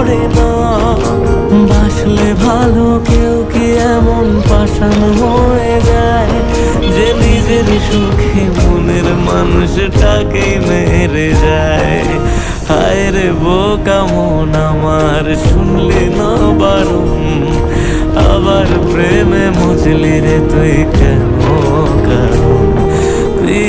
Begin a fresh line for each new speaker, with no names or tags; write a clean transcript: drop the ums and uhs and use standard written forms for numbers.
পারে না। বাসলে ভালো কেউ কি এমন পাষাণ হয়ে যায় যে নিজের সুখে মনের মানুষটাকেই মেরে যায়। হায় রে বোকা মন আমার, শুনলি না বারণ, আবার প্রেমে মজলি রে তুই কেন কারণ? তুই